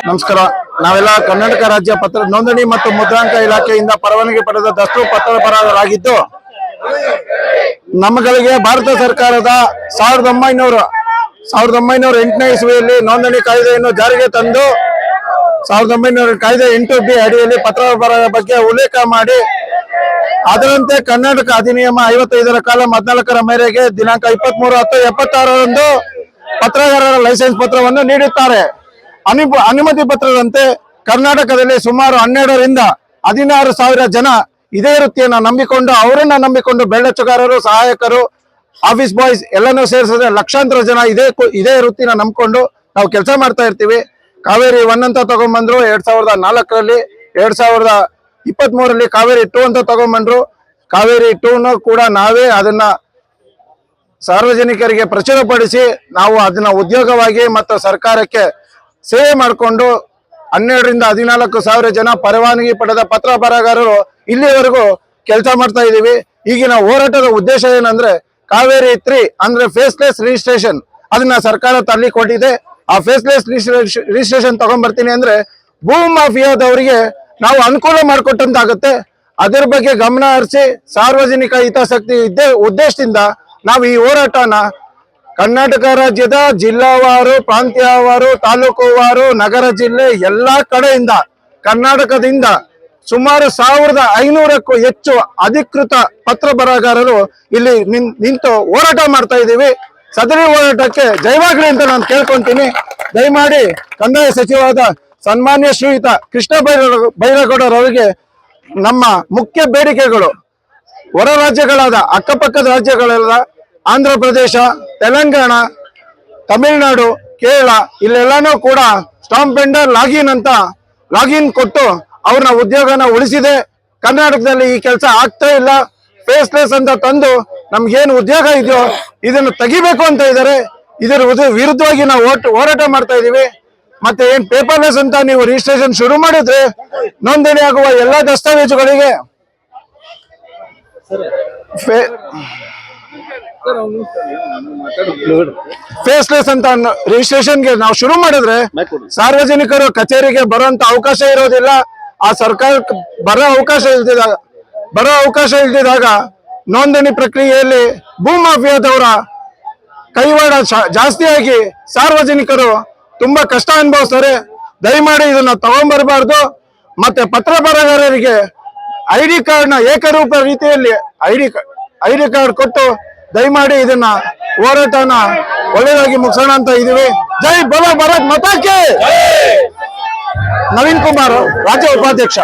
ನಮಸ್ಕಾರ. ನಾವೆಲ್ಲ ಕರ್ನಾಟಕ ರಾಜ್ಯ ಪತ್ರ ನೋಂದಣಿ ಮತ್ತು ಮುದ್ರಾಂಕ ಇಲಾಖೆಯಿಂದ ಪರವಾನಗಿ ಪಡೆದ ದಸ್ತು ಪತ್ರಬರಹರಾಗಿದ್ದು, ನಮ್ಮಗಳಿಗೆ ಭಾರತ ಸರ್ಕಾರದ 1908ನೇ ಇಸ್ವಿಯಲ್ಲಿ ನೋಂದಣಿ ಕಾಯ್ದೆಯನ್ನು ಜಾರಿಗೆ ತಂದು 1900 ಕಾಯ್ದೆ 8B ಅಡಿಯಲ್ಲಿ ಪತ್ರಬರಹದ ಬಗ್ಗೆ ಉಲ್ಲೇಖ ಮಾಡಿ, ಅದರಂತೆ ಕರ್ನಾಟಕ ಅಧಿನಿಯಮ 55ರ ಕಾಲಂ 14ರ ಮೇರೆಗೆ ದಿನಾಂಕ 23/10/76ರಂದು ಪತ್ರಗಾರರ ಲೈಸೆನ್ಸ್ ಪತ್ರವನ್ನು ನೀಡುತ್ತಾರೆ. ಅನುಮತಿ ಪತ್ರದಂತೆ ಕರ್ನಾಟಕದಲ್ಲಿ ಸುಮಾರು 12ರಿಂದ 16,000 ಜನ ಇದೇ ವೃತ್ತಿಯನ್ನು ನಂಬಿಕೊಂಡು, ಅವರನ್ನ ನಂಬಿಕೊಂಡು ಬೆಳ್ಳಚ್ಚುಗಾರರು, ಸಹಾಯಕರು, ಆಫೀಸ್ ಬಾಯ್ಸ್ ಎಲ್ಲನೂ ಸೇರಿಸಿದ್ರೆ ಲಕ್ಷಾಂತರ ಜನ ಇದೇ ವೃತ್ತಿನ ನಂಬಿಕೊಂಡು ನಾವು ಕೆಲಸ ಮಾಡ್ತಾ ಇರ್ತೀವಿ. ಕಾವೇರಿ 1 ಅಂತ ತಗೊಂಡ್ಬಂದ್ರು 2004ರಲ್ಲಿ, 2023ರಲ್ಲಿ ಕಾವೇರಿ 2 ಅಂತ ತಗೊಂಡ್ಬಂದ್ರು. ಕಾವೇರಿ 2 ಕೂಡ ನಾವೇ ಅದನ್ನ ಸಾರ್ವಜನಿಕರಿಗೆ ಪ್ರಚುರಪಡಿಸಿ ನಾವು ಅದನ್ನ ಉದ್ಯೋಗವಾಗಿ ಮತ್ತು ಸರ್ಕಾರಕ್ಕೆ ಸೇವೆ ಮಾಡಿಕೊಂಡು 12ರಿಂದ 14,000 ಜನ ಪರವಾನಗಿ ಪಡೆದ ಪತ್ರ ಬರಹಗಾರರು ಇಲ್ಲಿವರೆಗೂ ಕೆಲಸ ಮಾಡ್ತಾ ಇದ್ದೀವಿ. ಈಗಿನ ಹೋರಾಟದ ಉದ್ದೇಶ ಏನಂದ್ರೆ, ಕಾವೇರಿ 3 ಅಂದ್ರೆ ಫೇಸ್ಲೆಸ್ ರಿಜಿಸ್ಟ್ರೇಷನ್, ಅದನ್ನ ಸರ್ಕಾರ ತರಲಿ ಕೊಟ್ಟಿದೆ. ಆ ಫೇಸ್ಲೆಸ್ ರಿಜಿಸ್ಟ್ರೇಷನ್ ತಗೊಂಡ್ಬರ್ತೀನಿ ಅಂದ್ರೆ ಭೂ ಮಾಫಿಯಾದವರಿಗೆ ನಾವು ಅನುಕೂಲ ಮಾಡಿಕೊಟ್ಟಂತಾಗುತ್ತೆ. ಅದರ ಬಗ್ಗೆ ಗಮನ ಹರಿಸಿ ಸಾರ್ವಜನಿಕ ಹಿತಾಸಕ್ತಿ ಉದ್ದೇಶದಿಂದ ನಾವು ಈ ಹೋರಾಟನ ಕರ್ನಾಟಕ ರಾಜ್ಯದ ಜಿಲ್ಲಾವಾರು, ಪ್ರಾಂತ್ಯವಾರು, ತಾಲೂಕುವಾರು, ನಗರ ಜಿಲ್ಲೆ ಎಲ್ಲಾ ಕಡೆಯಿಂದ, ಕರ್ನಾಟಕದಿಂದ ಸುಮಾರು 1500ಕ್ಕೂ ಹೆಚ್ಚು ಅಧಿಕೃತ ಪತ್ರ ಬರಹಗಾರರು ಇಲ್ಲಿ ನಿಂತು ಹೋರಾಟ ಮಾಡ್ತಾ ಇದ್ದೀವಿ. ಸದರಿ ಹೋರಾಟಕ್ಕೆ ಜಯವಾಗಲಿ ಅಂತ ನಾನು ಕೇಳ್ಕೊಂತೀನಿ. ದಯಮಾಡಿ ಕಂದಾಯ ಸಚಿವರಾದ ಸನ್ಮಾನ್ಯ ಶ್ರೀಯುತ ಕೃಷ್ಣ ಬೈರೇಗೌಡರವರಿಗೆ ನಮ್ಮ ಮುಖ್ಯ ಬೇಡಿಕೆಗಳು, ಹೊರ ರಾಜ್ಯಗಳಾದ ಅಕ್ಕಪಕ್ಕದ ರಾಜ್ಯಗಳೆಲ್ಲ ಆಂಧ್ರ ಪ್ರದೇಶ, ತೆಲಂಗಾಣ, ತಮಿಳುನಾಡು, ಕೇರಳ ಇಲ್ಲೆಲ್ಲಾನು ಕೂಡ ಸ್ಟಾಂಪ್ ವೆಂಡರ್ ಲಾಗಿನ್ ಕೊಟ್ಟು ಅವ್ರನ್ನ ಉದ್ಯೋಗನ ಉಳಿಸಿದೆ. ಕರ್ನಾಟಕದಲ್ಲಿ ಈ ಕೆಲಸ ಆಗ್ತಾ ಇಲ್ಲ. ಫೇಸ್ಲೆಸ್ ಅಂತ ತಂದು ನಮ್ಗೇನು ಉದ್ಯೋಗ ಇದೆಯೋ ಇದನ್ನು ತೆಗಿಬೇಕು ಅಂತ ಇದ್ದಾರೆ. ಇದರ ವಿರುದ್ಧವಾಗಿ ನಾವು ಹೋರಾಟ ಮಾಡ್ತಾ ಇದೀವಿ. ಮತ್ತೆ ಏನ್ ಪೇಪರ್ಲೆಸ್ ಅಂತ ನೀವು ರಿಜಿಸ್ಟ್ರೇಷನ್ ಶುರು ಮಾಡಿದ್ರೆ ನೋಂದಣಿ ಆಗುವ ಎಲ್ಲಾ ದಸ್ತಾವೇಜುಗಳಿಗೆ ಫೇಸ್ಲೆಸ್ ಅಂತ ರಿಜಿಸ್ಟ್ರೇಷನ್ಗೆ ನಾವು ಶುರು ಮಾಡಿದ್ರೆ ಸಾರ್ವಜನಿಕರು ಕಚೇರಿಗೆ ಬರುವಂತ ಅವಕಾಶ ಇರೋದಿಲ್ಲ. ಆ ಸರ್ಕಾರಕ್ಕೆ ಬರೋ ಅವಕಾಶ ಇಲ್ದಿದಾಗ ನೋಂದಣಿ ಪ್ರಕ್ರಿಯೆಯಲ್ಲಿ ಭೂ ಮಾಫಿಯಾದವರ ಕೈವಾಡ ಜಾಸ್ತಿಯಾಗಿ ಸಾರ್ವಜನಿಕರು ತುಂಬಾ ಕಷ್ಟ ಅನುಭವಿಸ್ತಾರೆ. ದಯಮಾಡಿ ಇದನ್ನ ತಗೊಂಡ್ಬರಬಾರ್ದು. ಮತ್ತೆ ಪತ್ರ ಬರಹಗಾರರಿಗೆ ID ಕಾರ್ಡ್ನ ಏಕರೂಪ ರೀತಿಯಲ್ಲಿ ಐಡಿ ಕಾರ್ಡ್ ಕೊಟ್ಟು ದಯಮಾಡಿ ಇದನ್ನ ಹೋರಾಟನ ಒಳ್ಳೆಯದಾಗಿ ಮುಗಿಸೋಣ ಅಂತ ಇದೀವಿ. ಜೈ ಬೋಲೋ ಭಾರತ್ ಮಾತಾ ಕಿ. ನವೀನ್ ಕುಮಾರ್, ರಾಜ್ಯ ಉಪಾಧ್ಯಕ್ಷ.